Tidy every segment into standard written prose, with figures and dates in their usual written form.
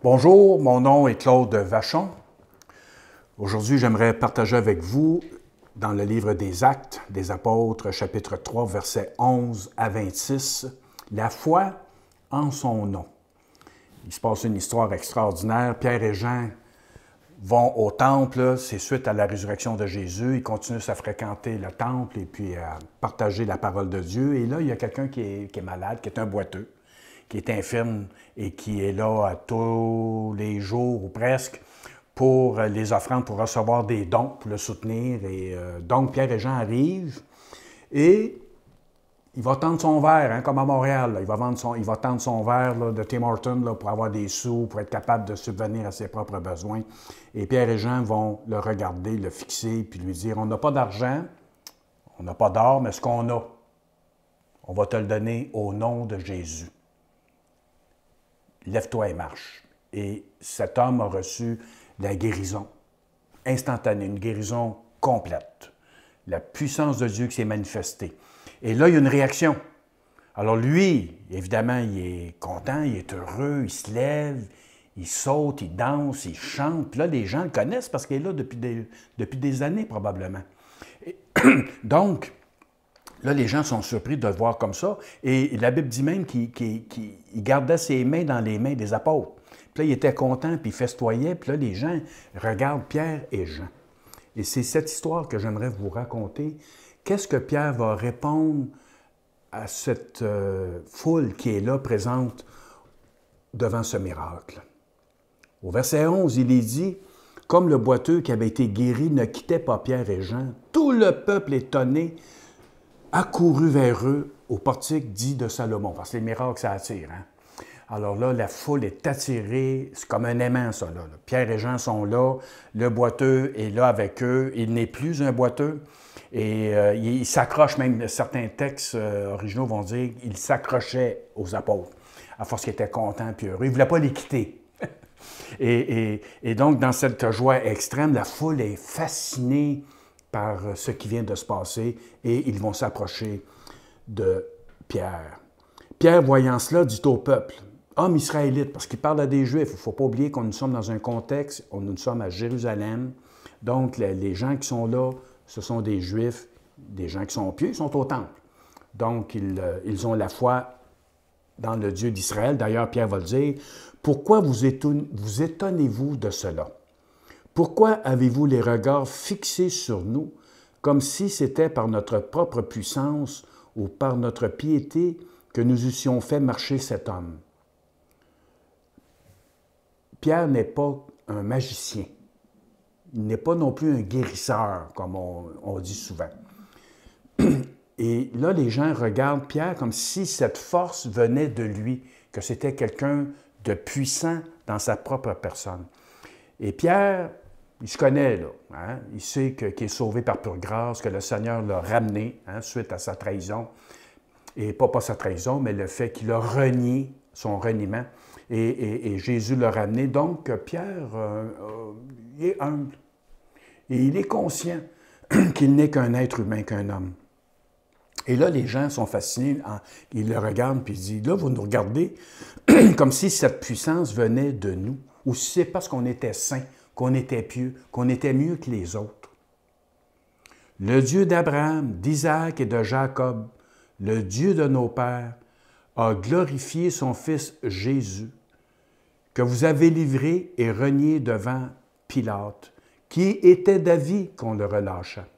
Bonjour, mon nom est Claude Vachon. Aujourd'hui, j'aimerais partager avec vous dans le livre des Actes des Apôtres, chapitre 3, versets 11 à 26, la foi en son nom. Il se passe une histoire extraordinaire. Pierre et Jean vont au temple, c'est suite à la résurrection de Jésus. Ils continuent à fréquenter le temple et puis à partager la parole de Dieu. Et là, il y a quelqu'un qui est malade, qui est un boiteux, qui est infirme et qui est là à tous les jours ou presque pour les offrandes, pour recevoir des dons, pour le soutenir. Et donc, Pierre et Jean arrivent et il va tendre son verre, hein, comme à Montréal. Là. Il va tendre son verre là, de Tim Hortons là, pour avoir des sous, pour être capable de subvenir à ses propres besoins. Et Pierre et Jean vont le regarder, le fixer, puis lui dire, on n'a pas d'argent, on n'a pas d'or, mais ce qu'on a, on va te le donner au nom de Jésus. Lève-toi et marche. Et cet homme a reçu la guérison instantanée, une guérison complète. La puissance de Dieu qui s'est manifestée. Et là, il y a une réaction. Alors lui, évidemment, il est content, il est heureux, il se lève, il saute, il danse, il chante. Puis là, les gens le connaissent parce qu'il est là depuis des années probablement. Et donc, là, les gens sont surpris de le voir comme ça. Et la Bible dit même qu'il gardait ses mains dans les mains des apôtres. Puis là, il était content, puis il festoyait. Puis là, les gens regardent Pierre et Jean. Et c'est cette histoire que j'aimerais vous raconter. Qu'est-ce que Pierre va répondre à cette foule qui est là, présente devant ce miracle? Au verset 11, il est dit, « Comme le boiteux qui avait été guéri ne quittait pas Pierre et Jean, tout le peuple étonné accourut vers eux au portique dit de Salomon. » Parce que les miracles, ça attire. Hein? Alors là, la foule est attirée. C'est comme un aimant, ça. Là. Pierre et Jean sont là. Le boiteux est là avec eux. Il n'est plus un boiteux. Et il s'accroche, même certains textes originaux vont dire qu'il s'accrochait aux apôtres, à force qu'il était content et heureux. Il ne voulait pas les quitter. et donc, dans cette joie extrême, la foule est fascinée par ce qui vient de se passer et ils vont s'approcher de Pierre. Pierre, voyant cela, dit au peuple, « Hommes israélites », parce qu'il parle à des Juifs, il ne faut pas oublier qu'on nous sommes dans un contexte, nous sommes à Jérusalem, donc les gens qui sont là, ce sont des Juifs, des gens qui sont pieux, ils sont au temple. Donc, ils ont la foi dans le Dieu d'Israël. D'ailleurs, Pierre va le dire, « Pourquoi vous étonnez-vous de cela? Pourquoi avez-vous les regards fixés sur nous, comme si c'était par notre propre puissance ou par notre piété que nous eussions fait marcher cet homme? » Pierre n'est pas un magicien. Il n'est pas non plus un guérisseur, comme on dit souvent. Et là, les gens regardent Pierre comme si cette force venait de lui, que c'était quelqu'un de puissant dans sa propre personne. Et Pierre, il se connaît, là. Hein? Il sait qu'il est sauvé par pure grâce, que le Seigneur l'a ramené hein, suite à sa trahison. Et pas sa trahison, mais le fait qu'il a renié son reniement. Et Jésus l'a ramené. Donc, Pierre, il est humble. Et il est conscient qu'il n'est qu'un être humain, qu'un homme. Et là, les gens sont fascinés. Ils le regardent puis ils disent, là, vous nous regardez comme si cette puissance venait de nous. Ou si c'est parce qu'on était saints, qu'on était pieux, qu'on était mieux que les autres. Le Dieu d'Abraham, d'Isaac et de Jacob, le Dieu de nos pères, a glorifié son Fils Jésus, que vous avez livré et renié devant Pilate, qui était d'avis qu'on le relâchât.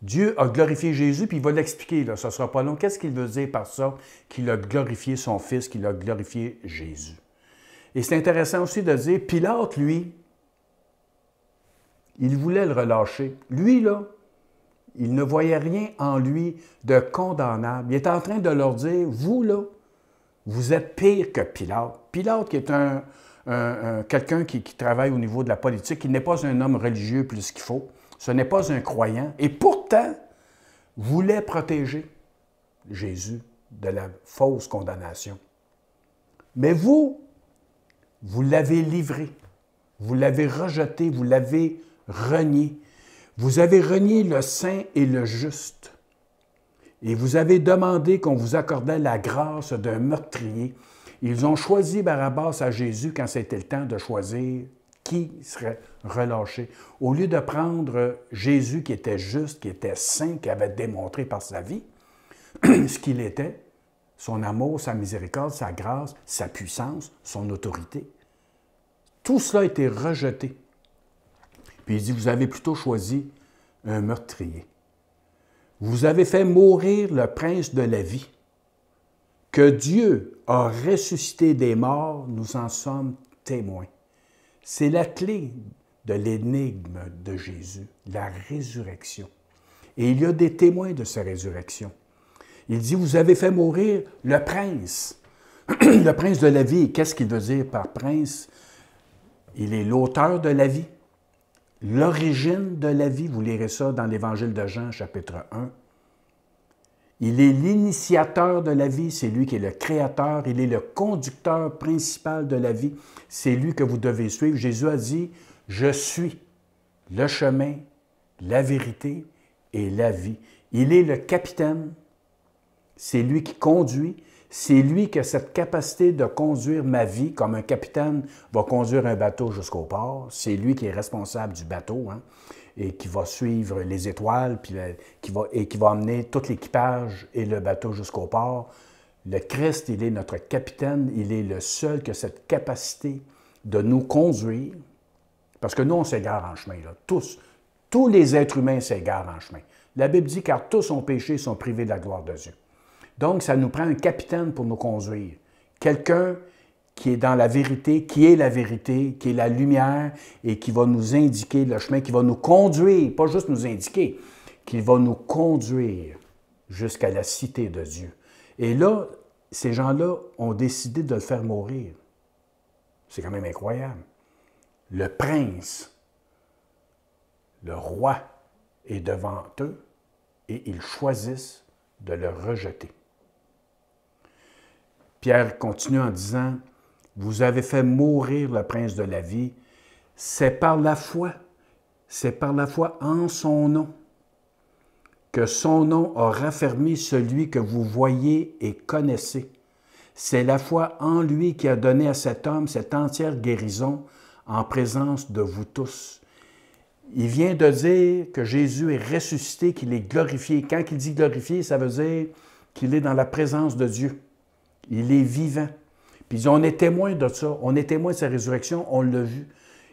Dieu a glorifié Jésus, puis il va l'expliquer, là, ça ne sera pas long. Qu'est-ce qu'il veut dire par ça, qu'il a glorifié son Fils, qu'il a glorifié Jésus? Et c'est intéressant aussi de dire, Pilate, lui, il voulait le relâcher. Lui, là, il ne voyait rien en lui de condamnable. Il est en train de leur dire, vous, là, vous êtes pire que Pilate. Pilate, qui est quelqu'un qui travaille au niveau de la politique, qui n'est pas un homme religieux plus qu'il faut, ce n'est pas un croyant, et pourtant voulait protéger Jésus de la fausse condamnation. Mais vous l'avez livré, vous l'avez rejeté, vous l'avez renié. Vous avez renié le saint et le juste. Et vous avez demandé qu'on vous accordait la grâce d'un meurtrier Ils ont choisi Barabbas à Jésus quand c'était le temps de choisir qui serait relâché. Au lieu de prendre Jésus qui était juste, qui était saint, qui avait démontré par sa vie ce qu'il était, son amour, sa miséricorde, sa grâce, sa puissance, son autorité. Tout cela a été rejeté. Puis il dit, vous avez plutôt choisi un meurtrier. Vous avez fait mourir le prince de la vie. Que Dieu a ressuscité des morts, nous en sommes témoins. C'est la clé de l'énigme de Jésus, la résurrection. Et il y a des témoins de sa résurrection. Il dit, vous avez fait mourir le prince, le prince de la vie. Qu'est-ce qu'il veut dire par prince? Il est l'auteur de la vie, l'origine de la vie. Vous lirez ça dans l'Évangile de Jean, chapitre 1. Il est l'initiateur de la vie, c'est lui qui est le créateur, il est le conducteur principal de la vie, c'est lui que vous devez suivre. Jésus a dit, « Je suis le chemin, la vérité et la vie. » Il est le capitaine, c'est lui qui conduit, c'est lui qui a cette capacité de conduire ma vie, comme un capitaine va conduire un bateau jusqu'au port, c'est lui qui est responsable du bateau, hein, et qui va suivre les étoiles, puis qui va emmener tout l'équipage et le bateau jusqu'au port. Le Christ, il est notre capitaine, il est le seul qui a cette capacité de nous conduire, parce que nous, on s'égare en chemin, là, tous les êtres humains s'égarent en chemin. La Bible dit, car tous ont péché et sont privés de la gloire de Dieu. Donc, ça nous prend un capitaine pour nous conduire. Quelqu'un qui est dans la vérité, qui est la lumière et qui va nous indiquer le chemin, qui va nous conduire, pas juste nous indiquer, qui va nous conduire jusqu'à la cité de Dieu. Et là, ces gens-là ont décidé de le faire mourir. C'est quand même incroyable. Le prince, le roi est devant eux et ils choisissent de le rejeter. Pierre continue en disant, « Vous avez fait mourir le prince de la vie, c'est par la foi en son nom, que son nom a raffermi celui que vous voyez et connaissez. C'est la foi en lui qui a donné à cet homme cette entière guérison en présence de vous tous. » Il vient de dire que Jésus est ressuscité, qu'il est glorifié. Quand il dit glorifié, ça veut dire qu'il est dans la présence de Dieu. Il est vivant. Puis on est témoin de ça. On est témoin de sa résurrection, on l'a vu.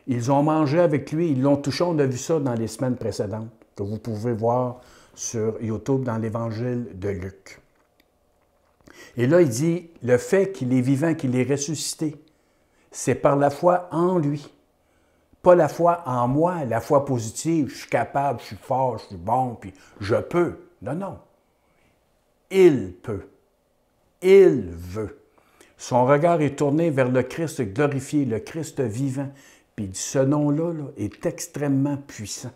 Ils ont mangé avec lui, ils l'ont touché. On a vu ça dans les semaines précédentes, que vous pouvez voir sur YouTube dans l'Évangile de Luc. Et là, il dit, le fait qu'il est vivant, qu'il est ressuscité, c'est par la foi en lui. Pas la foi en moi, la foi positive, je suis capable, je suis fort, je suis bon, puis je peux. Non, non. Il peut. Il veut. Son regard est tourné vers le Christ glorifié, le Christ vivant. Puis ce nom-là est extrêmement puissant.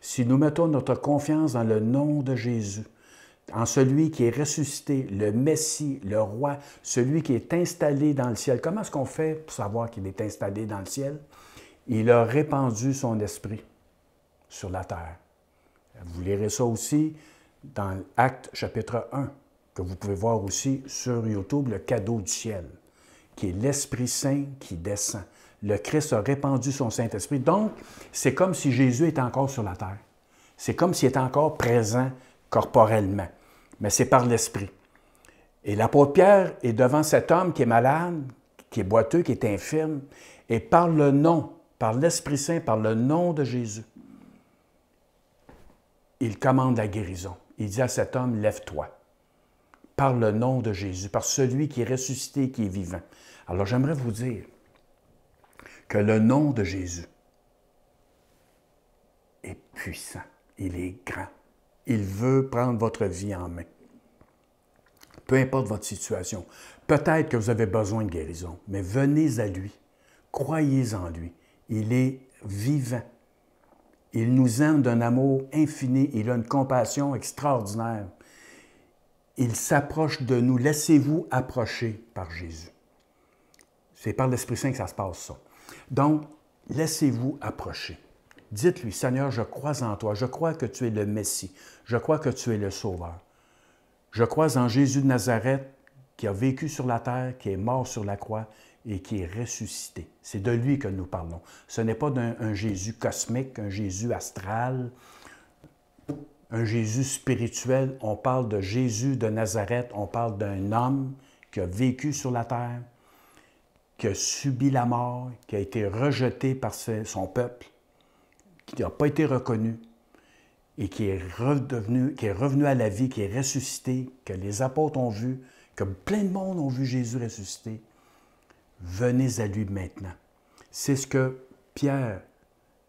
Si nous mettons notre confiance dans le nom de Jésus, en celui qui est ressuscité, le Messie, le Roi, celui qui est installé dans le ciel. Comment est-ce qu'on fait pour savoir qu'il est installé dans le ciel? Il a répandu son esprit sur la terre. Vous lirez ça aussi dans Actes chapitre 1, que vous pouvez voir aussi sur YouTube, le cadeau du ciel, qui est l'Esprit Saint qui descend. Le Christ a répandu son Saint-Esprit. Donc, c'est comme si Jésus était encore sur la terre. C'est comme s'il était encore présent corporellement. Mais c'est par l'Esprit. Et l'apôtre Pierre est devant cet homme qui est malade, qui est boiteux, qui est infirme, et par le nom, par l'Esprit Saint, par le nom de Jésus, il commande la guérison. Il dit à cet homme, lève-toi. Par le nom de Jésus, par celui qui est ressuscité, qui est vivant. Alors j'aimerais vous dire que le nom de Jésus est puissant, il est grand. Il veut prendre votre vie en main. Peu importe votre situation. Peut-être que vous avez besoin de guérison, mais venez à lui. Croyez en lui. Il est vivant. Il nous aime d'un amour infini. Il a une compassion extraordinaire. Il s'approche de nous. Laissez-vous approcher par Jésus. C'est par l'Esprit Saint que ça se passe, ça. Donc, laissez-vous approcher. Dites-lui, Seigneur, je crois en toi. Je crois que tu es le Messie. Je crois que tu es le Sauveur. Je crois en Jésus de Nazareth qui a vécu sur la terre, qui est mort sur la croix et qui est ressuscité. C'est de lui que nous parlons. Ce n'est pas d'un Jésus cosmique, un Jésus astral, un Jésus spirituel. On parle de Jésus de Nazareth, on parle d'un homme qui a vécu sur la terre, qui a subi la mort, qui a été rejeté par son peuple, qui n'a pas été reconnu et qui est revenu à la vie, qui est ressuscité, que les apôtres ont vu, que plein de monde ont vu Jésus ressuscité. Venez à lui maintenant. C'est ce que Pierre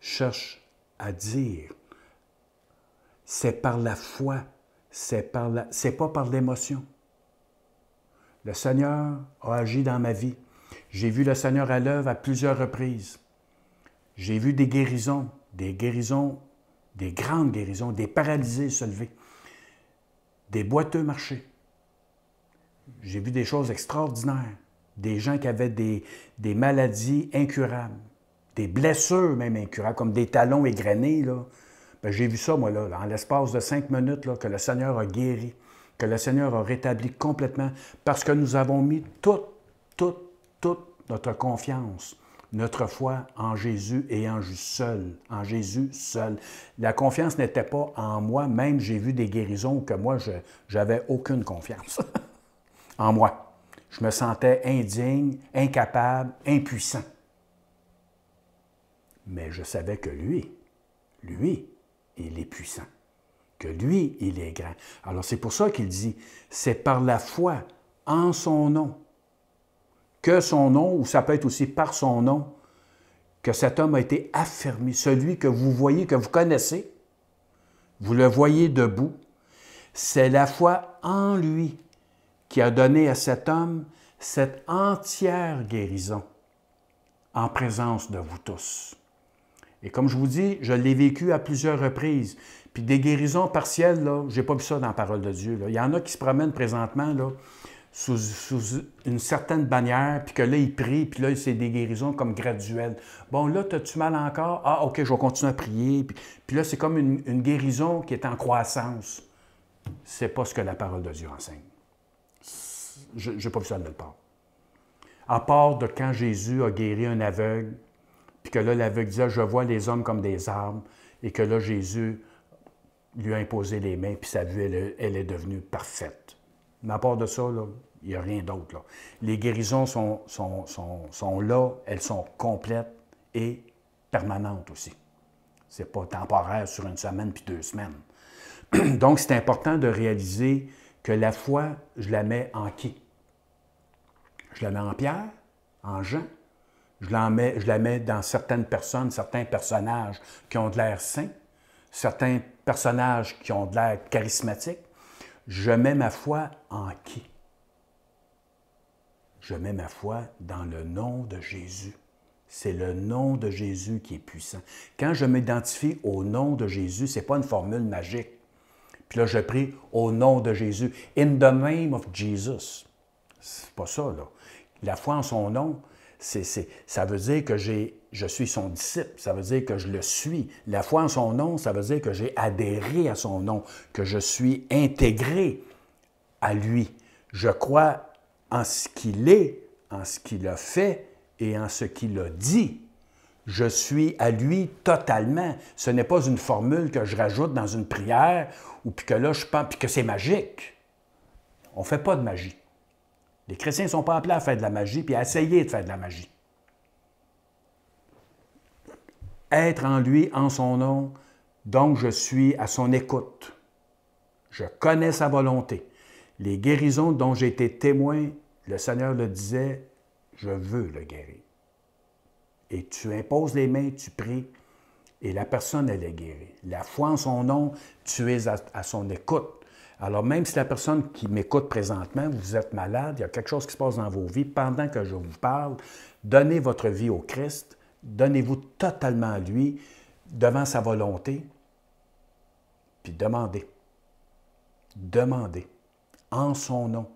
cherche à dire. C'est par la foi, c'est pas par l'émotion. Le Seigneur a agi dans ma vie. J'ai vu le Seigneur à l'œuvre à plusieurs reprises. J'ai vu des guérisons, des grandes guérisons, des paralysés se lever, des boiteux marcher. J'ai vu des choses extraordinaires, des gens qui avaient des maladies incurables, des blessures même incurables, comme des talons égrenés. Là. Bien, j'ai vu ça, moi, là, en l'espace de 5 minutes, là, que le Seigneur a guéri, que le Seigneur a rétabli complètement, parce que nous avons mis toute notre confiance, notre foi en Jésus et en Jésus seul. La confiance n'était pas en moi, même j'ai vu des guérisons que moi, je n'avais aucune confiance en moi. Je me sentais indigne, incapable, impuissant. Mais je savais que lui, il est puissant, que lui, il est grand. Alors c'est pour ça qu'il dit, c'est par la foi en son nom, que son nom, ou ça peut être aussi par son nom, que cet homme a été affermi. Celui que vous voyez, que vous connaissez, vous le voyez debout, c'est la foi en lui qui a donné à cet homme cette entière guérison en présence de vous tous. Et comme je vous dis, je l'ai vécu à plusieurs reprises. Puis des guérisons partielles, là, je n'ai pas vu ça dans la parole de Dieu. Là. Il y en a qui se promènent présentement là, sous une certaine bannière, puis que là, ils prient, puis là, c'est des guérisons comme graduelles. Bon, là, as-tu mal encore? Ah, OK, je vais continuer à prier. Puis là, c'est comme une guérison qui est en croissance. C'est pas ce que la parole de Dieu enseigne. Je n'ai pas vu ça de nulle part. À part de quand Jésus a guéri un aveugle, puis que là, l'aveugle disait « Je vois les hommes comme des arbres », et que là, Jésus lui a imposé les mains, puis sa vue, elle est devenue parfaite. Mais à part de ça, là, il n'y a rien d'autre. Là. Les guérisons sont là, elles sont complètes et permanentes aussi. Ce n'est pas temporaire sur une semaine puis 2 semaines. Donc, c'est important de réaliser que la foi, je la mets en qui? Je la mets en Pierre, en Jean. Je la mets dans certaines personnes, certains personnages qui ont de l'air saints, certains personnages qui ont de l'air charismatiques. Je mets ma foi en qui? Je mets ma foi dans le nom de Jésus. C'est le nom de Jésus qui est puissant. Quand je m'identifie au nom de Jésus, ce n'est pas une formule magique. Puis là, je prie au nom de Jésus. In the name of Jesus. C'est pas ça, là. La foi en son nom, ça veut dire que je suis son disciple, ça veut dire que je le suis. La foi en son nom, ça veut dire que j'ai adhéré à son nom, que je suis intégré à lui. Je crois en ce qu'il est, en ce qu'il a fait et en ce qu'il a dit. Je suis à lui totalement. Ce n'est pas une formule que je rajoute dans une prière ou puis que là, je pense puis que c'est magique. On ne fait pas de magie. Les chrétiens ne sont pas appelés à faire de la magie puis à essayer de faire de la magie. Être en lui, en son nom, donc je suis à son écoute. Je connais sa volonté. Les guérisons dont j'ai été témoin, le Seigneur le disait, je veux le guérir. Et tu imposes les mains, tu pries, et la personne, elle est guérie. La foi en son nom, tu es à son écoute. Alors, même si la personne qui m'écoute présentement, vous êtes malade, il y a quelque chose qui se passe dans vos vies, pendant que je vous parle, donnez votre vie au Christ, donnez-vous totalement à lui, devant sa volonté, puis demandez. Demandez, en son nom.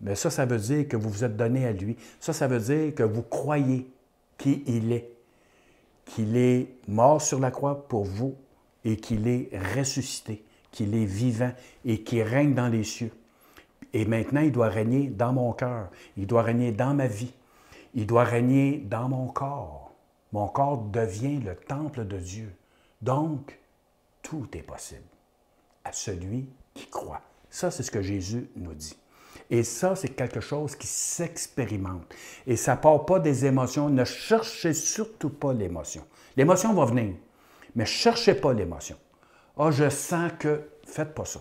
Mais ça veut dire que vous vous êtes donné à lui. Ça veut dire que vous croyez qui il est, qu'il est mort sur la croix pour vous et qu'il est ressuscité, qu'il est vivant et qu'il règne dans les cieux. Et maintenant, il doit régner dans mon cœur. Il doit régner dans ma vie. Il doit régner dans mon corps. Mon corps devient le temple de Dieu. Donc, tout est possible à celui qui croit. Ça, c'est ce que Jésus nous dit. Et ça, c'est quelque chose qui s'expérimente. Et ça ne part pas des émotions. Ne cherchez surtout pas l'émotion. L'émotion va venir, mais ne cherchez pas l'émotion. Ah, je sens que... Faites pas ça.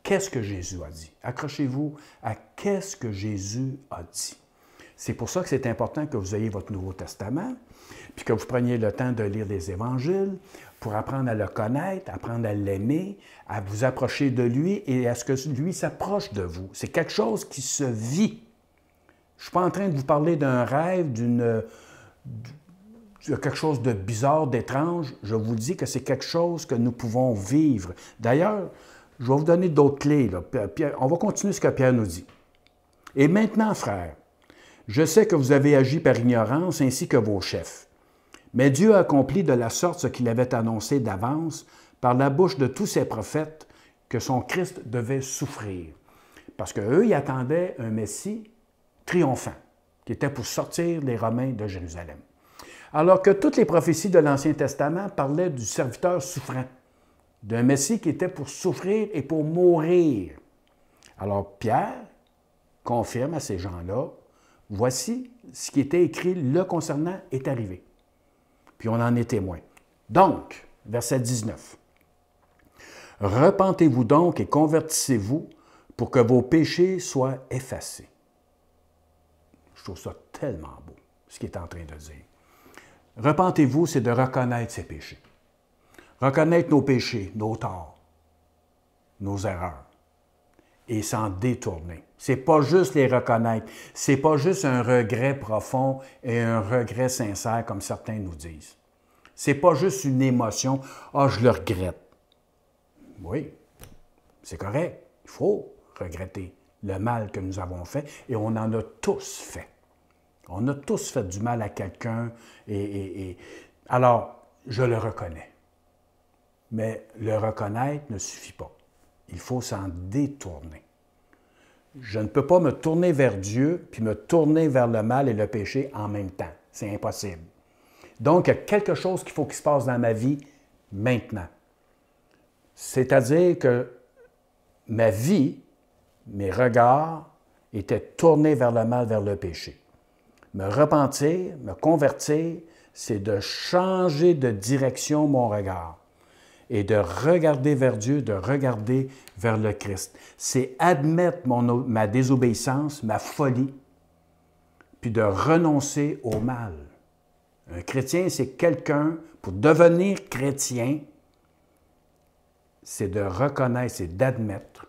Qu'est-ce que Jésus a dit? Accrochez-vous à qu'est-ce que Jésus a dit. C'est pour ça que c'est important que vous ayez votre Nouveau Testament, puis que vous preniez le temps de lire les Évangiles pour apprendre à le connaître, apprendre à l'aimer, à vous approcher de lui et à ce que lui s'approche de vous. C'est quelque chose qui se vit. Je ne suis pas en train de vous parler d'un rêve, de quelque chose de bizarre, d'étrange. Je vous dis que c'est quelque chose que nous pouvons vivre. D'ailleurs, je vais vous donner d'autres clés, là. On va continuer ce que Pierre nous dit. « Et maintenant, frères, je sais que vous avez agi par ignorance ainsi que vos chefs. Mais Dieu a accompli de la sorte ce qu'il avait annoncé d'avance par la bouche de tous ses prophètes que son Christ devait souffrir. » Parce qu'eux, ils attendaient un Messie triomphant, qui était pour sortir les Romains de Jérusalem. Alors que toutes les prophéties de l'Ancien Testament parlaient du serviteur souffrant, d'un Messie qui était pour souffrir et pour mourir. Alors Pierre confirme à ces gens-là, voici ce qui était écrit le concernant est arrivé. Puis on en est témoin. Donc, verset 19. « Repentez-vous donc et convertissez-vous pour que vos péchés soient effacés. » Je trouve ça tellement beau, ce qu'il est en train de dire. Repentez-vous, c'est de reconnaître ses péchés. Reconnaître nos péchés, nos torts, nos erreurs, et s'en détourner. C'est pas juste les reconnaître, c'est pas juste un regret profond et un regret sincère comme certains nous disent. C'est pas juste une émotion, « Ah, je le regrette ». Oui, c'est correct, il faut regretter le mal que nous avons fait et on en a tous fait. On a tous fait du mal à quelqu'un alors, je le reconnais. Mais le reconnaître ne suffit pas. Il faut s'en détourner. Je ne peux pas me tourner vers Dieu puis me tourner vers le mal et le péché en même temps. C'est impossible. Donc, il y a quelque chose qu'il faut qu'il se passe dans ma vie maintenant. C'est-à-dire que ma vie, mes regards étaient tournés vers le mal, vers le péché. Me repentir, me convertir, c'est de changer de direction mon regard et de regarder vers Dieu, de regarder vers le Christ. C'est admettre ma désobéissance, ma folie, puis de renoncer au mal. Un chrétien, c'est quelqu'un, pour devenir chrétien, c'est de reconnaître, c'est d'admettre,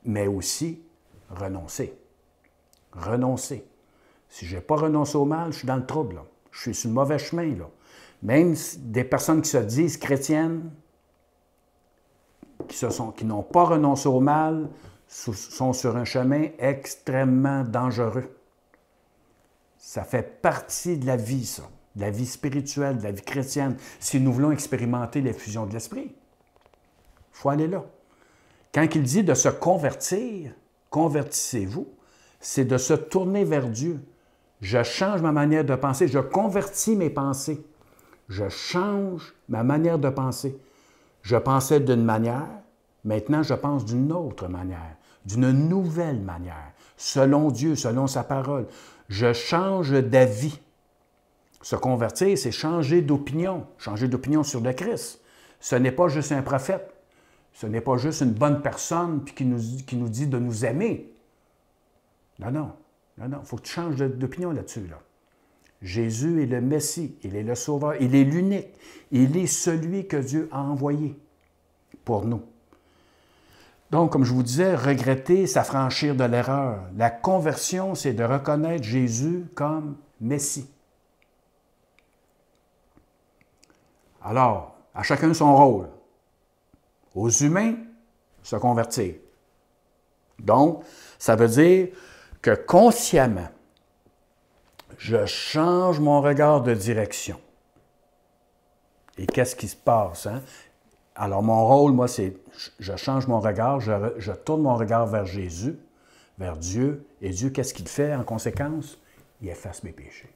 mais aussi renoncer. Renoncer. Si je n'ai pas renoncé au mal, je suis dans le trouble, là. Je suis sur le mauvais chemin, là. Même des personnes qui se disent chrétiennes, qui n'ont pas renoncé au mal, sont sur un chemin extrêmement dangereux. Ça fait partie de la vie, ça, de la vie spirituelle, de la vie chrétienne, si nous voulons expérimenter l'effusion de l'Esprit. Il faut aller là. Quand il dit de se convertir, convertissez-vous, c'est de se tourner vers Dieu. Je change ma manière de penser, je convertis mes pensées. Je change ma manière de penser. Je pensais d'une manière, maintenant je pense d'une autre manière, d'une nouvelle manière, selon Dieu, selon sa parole. Je change d'avis. Se convertir, c'est changer d'opinion sur le Christ. Ce n'est pas juste un prophète, ce n'est pas juste une bonne personne puis qui nous dit de nous aimer. Non, il faut que tu changes d'opinion là-dessus, là. Jésus est le Messie, il est le Sauveur, il est l'unique, il est celui que Dieu a envoyé pour nous. Donc, comme je vous disais, regretter, s'affranchir de l'erreur. La conversion, c'est de reconnaître Jésus comme Messie. Alors, à chacun son rôle. Aux humains, se convertir. Donc, ça veut dire que consciemment, je change mon regard de direction. Et qu'est-ce qui se passe? Hein? Alors, mon rôle, moi, c'est, je change mon regard, je tourne mon regard vers Jésus, vers Dieu, et Dieu, qu'est-ce qu'il fait en conséquence? Il efface mes péchés.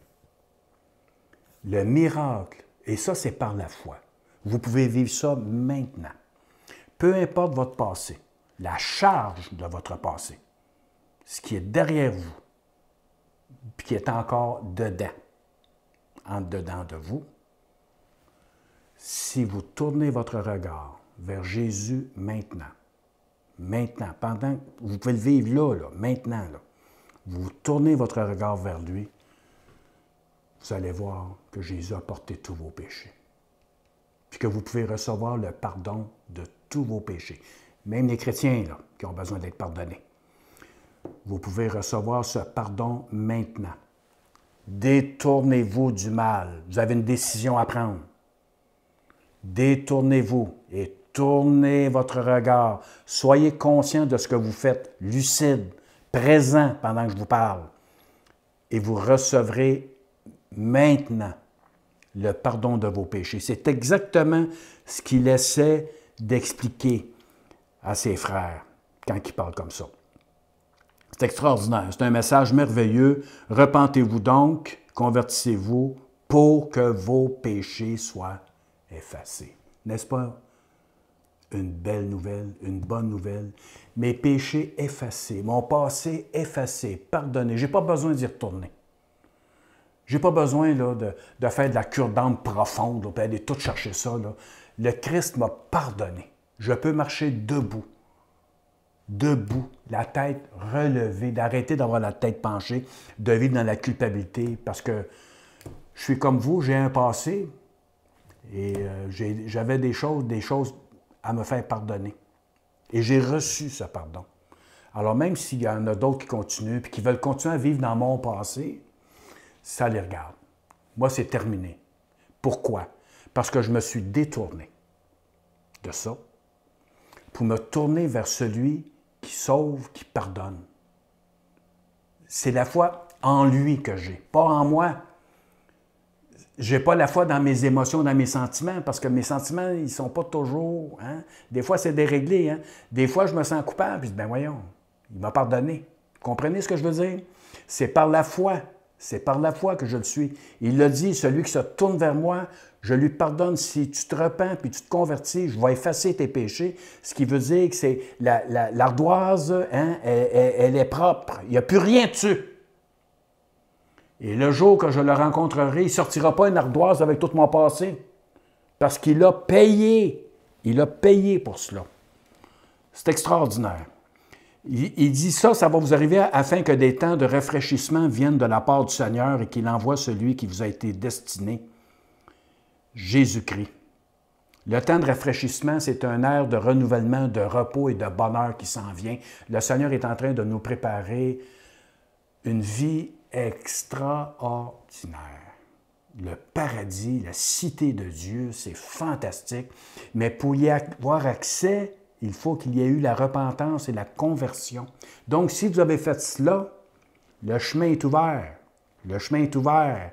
Le miracle, et ça, c'est par la foi. Vous pouvez vivre ça maintenant. Peu importe votre passé, la charge de votre passé, ce qui est derrière vous, puis qui est encore dedans, en dedans de vous, si vous tournez votre regard vers Jésus maintenant, pendant, vous pouvez le vivre là, maintenant, là, vous tournez votre regard vers lui, vous allez voir que Jésus a porté tous vos péchés. Puis que vous pouvez recevoir le pardon de tous vos péchés. Même les chrétiens, là, qui ont besoin d'être pardonnés. Vous pouvez recevoir ce pardon maintenant. Détournez-vous du mal. Vous avez une décision à prendre. Détournez-vous et tournez votre regard. Soyez conscient de ce que vous faites, lucide, présent pendant que je vous parle. Et vous recevrez maintenant le pardon de vos péchés. C'est exactement ce qu'il essaie d'expliquer à ses frères quand il parle comme ça. C'est extraordinaire. C'est un message merveilleux. Repentez-vous donc, convertissez-vous pour que vos péchés soient effacés. N'est-ce pas une belle nouvelle, une bonne nouvelle? Mes péchés effacés, mon passé effacé, pardonné. Je n'ai pas besoin d'y retourner. Je n'ai pas besoin là, de faire de la cure d'âme profonde, là, puis aller tout chercher ça. Là. Le Christ m'a pardonné. Je peux marcher debout. Debout, la tête relevée, d'arrêter d'avoir la tête penchée, de vivre dans la culpabilité, parce que je suis comme vous, j'ai un passé et j'avais des choses à me faire pardonner. Et j'ai reçu ce pardon. Alors même s'il y en a d'autres qui continuent, puis qui veulent continuer à vivre dans mon passé, ça les regarde. Moi, c'est terminé. Pourquoi? Parce que je me suis détourné de ça pour me tourner vers celui qui sauve, qui pardonne. C'est la foi en lui que j'ai, pas en moi. Je n'ai pas la foi dans mes émotions, dans mes sentiments, parce que mes sentiments, ils ne sont pas toujours... Hein? Des fois, c'est déréglé. Hein? Des fois, je me sens coupable, puis je dis, ben voyons, il m'a pardonné. Vous comprenez ce que je veux dire? C'est par la foi. C'est par la foi que je le suis. Il l'a dit, celui qui se tourne vers moi, je lui pardonne. Si tu te repens puis tu te convertis, je vais effacer tes péchés. Ce qui veut dire que c'est l'ardoise, hein, elle est propre. Il n'y a plus rien dessus. Et le jour que je le rencontrerai, il ne sortira pas une ardoise avec tout mon passé. Parce qu'il a payé. Il a payé pour cela. C'est extraordinaire. Il dit ça va vous arriver afin que des temps de rafraîchissement viennent de la part du Seigneur et qu'il envoie celui qui vous a été destiné, Jésus-Christ. Le temps de rafraîchissement, c'est un air de renouvellement, de repos et de bonheur qui s'en vient. Le Seigneur est en train de nous préparer une vie extraordinaire. Le paradis, la cité de Dieu, c'est fantastique. Mais pour y avoir accès, il faut qu'il y ait eu la repentance et la conversion. Donc, si vous avez fait cela, le chemin est ouvert. Le chemin est ouvert.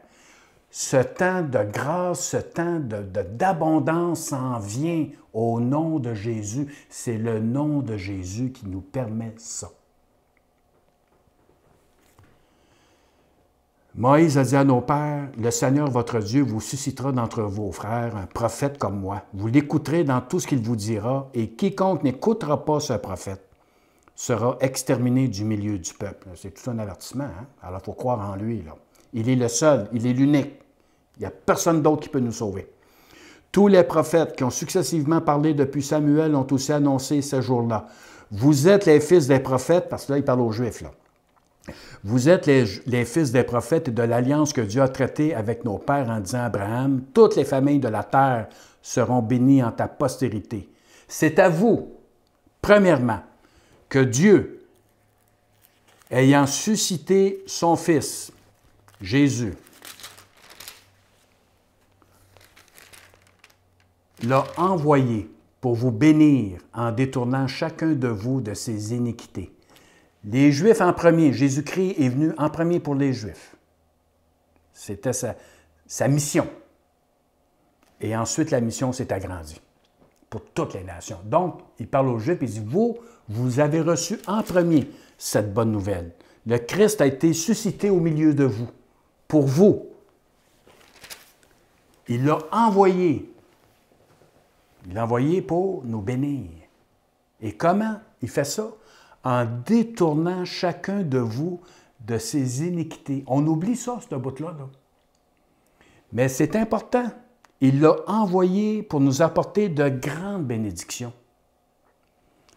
Ce temps de grâce, ce temps d'abondance s'en vient au nom de Jésus. C'est le nom de Jésus qui nous permet ça. Moïse a dit à nos pères, « Le Seigneur votre Dieu vous suscitera d'entre vos frères un prophète comme moi. Vous l'écouterez dans tout ce qu'il vous dira, et quiconque n'écoutera pas ce prophète sera exterminé du milieu du peuple. » C'est tout un avertissement, hein? Alors il faut croire en lui. Là. Il est le seul, il est l'unique. Il n'y a personne d'autre qui peut nous sauver. Tous les prophètes qui ont successivement parlé depuis Samuel ont aussi annoncé ce jour-là. Vous êtes les fils des prophètes, parce que là, il parle aux Juifs, là. Vous êtes les fils des prophètes et de l'alliance que Dieu a traitée avec nos pères en disant à Abraham, « Toutes les familles de la terre seront bénies en ta postérité. » C'est à vous, premièrement, que Dieu, ayant suscité son Fils, Jésus, l'a envoyé pour vous bénir en détournant chacun de vous de ses iniquités. Les Juifs en premier, Jésus-Christ est venu en premier pour les Juifs. C'était sa mission. Et ensuite, la mission s'est agrandie pour toutes les nations. Donc, il parle aux Juifs, il dit, vous avez reçu en premier cette bonne nouvelle. Le Christ a été suscité au milieu de vous, pour vous. Il l'a envoyé. Il l'a envoyé pour nous bénir. Et comment il fait ça? En détournant chacun de vous de ses iniquités. On oublie ça, ce bout-là. Là. Mais c'est important. Il l'a envoyé pour nous apporter de grandes bénédictions.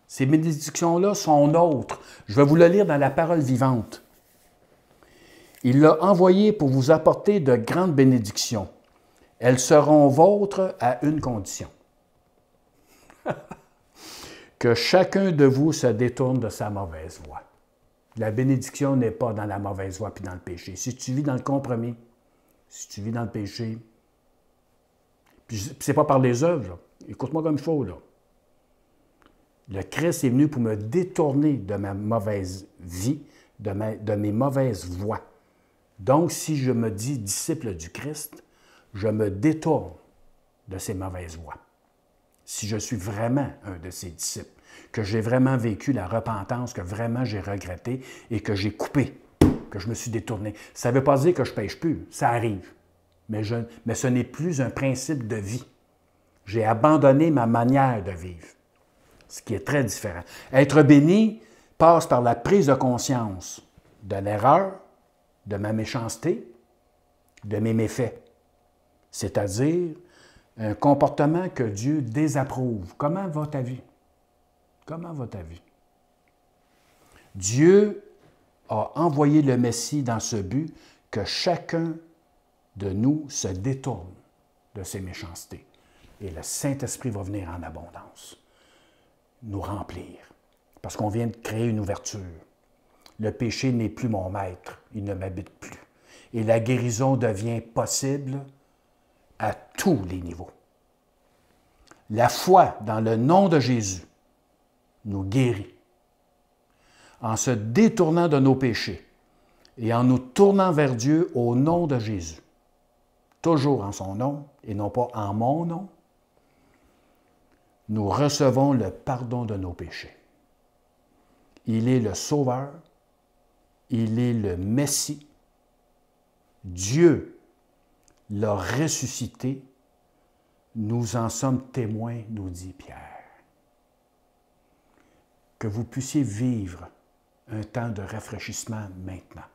Ces bénédictions-là sont nôtres. Je vais vous le lire dans la parole vivante. Il l'a envoyé pour vous apporter de grandes bénédictions. Elles seront vôtres à une condition. Que chacun de vous se détourne de sa mauvaise voie. La bénédiction n'est pas dans la mauvaise voie puis dans le péché. Si tu vis dans le compromis, si tu vis dans le péché, puis c'est pas par les œuvres, là. Écoute-moi comme il faut, là. Le Christ est venu pour me détourner de ma mauvaise vie, de mes mauvaises voies. Donc, si je me dis disciple du Christ, je me détourne de ces mauvaises voies. Si je suis vraiment un de ses disciples, que j'ai vraiment vécu la repentance, que vraiment j'ai regretté et que j'ai coupé, que je me suis détourné. Ça ne veut pas dire que je ne pêche plus, ça arrive. Mais ce n'est plus un principe de vie. J'ai abandonné ma manière de vivre, ce qui est très différent. Être béni passe par la prise de conscience de l'erreur, de ma méchanceté, de mes méfaits. C'est-à-dire un comportement que Dieu désapprouve. Comment va ta vie? Comment va ta vie? Dieu a envoyé le Messie dans ce but que chacun de nous se détourne de ses méchancetés. Et le Saint-Esprit va venir en abondance, nous remplir, parce qu'on vient de créer une ouverture. Le péché n'est plus mon maître, il ne m'habite plus. Et la guérison devient possible à tous les niveaux. La foi dans le nom de Jésus nous guérit. En se détournant de nos péchés et en nous tournant vers Dieu au nom de Jésus, toujours en son nom et non pas en mon nom, nous recevons le pardon de nos péchés. Il est le Sauveur, il est le Messie. Dieu l'a ressuscité. Nous en sommes témoins, nous dit Pierre. Que vous puissiez vivre un temps de rafraîchissement maintenant.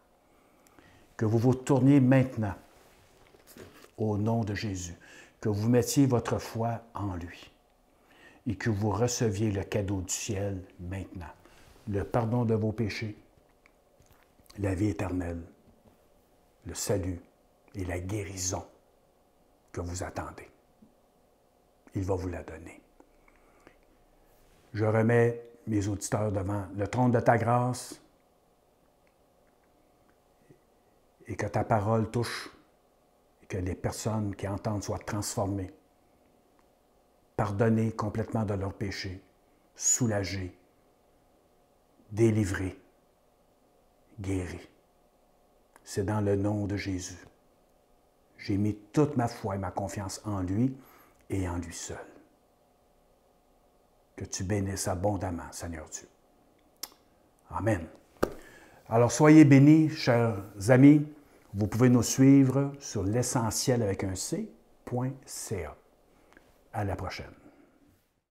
Que vous vous tourniez maintenant au nom de Jésus. Que vous mettiez votre foi en lui. Et que vous receviez le cadeau du ciel maintenant. Le pardon de vos péchés, la vie éternelle, le salut et la guérison que vous attendez. Il va vous la donner. Je remets mes auditeurs devant le trône de ta grâce et que ta parole touche et que les personnes qui entendent soient transformées, pardonnées complètement de leurs péchés, soulagées, délivrées, guéries. C'est dans le nom de Jésus. J'ai mis toute ma foi et ma confiance en lui et en lui seul. Que tu bénisses abondamment, Seigneur Dieu. Amen. Alors, soyez bénis, chers amis. Vous pouvez nous suivre sur l'essentiel avec un C.ca. À la prochaine.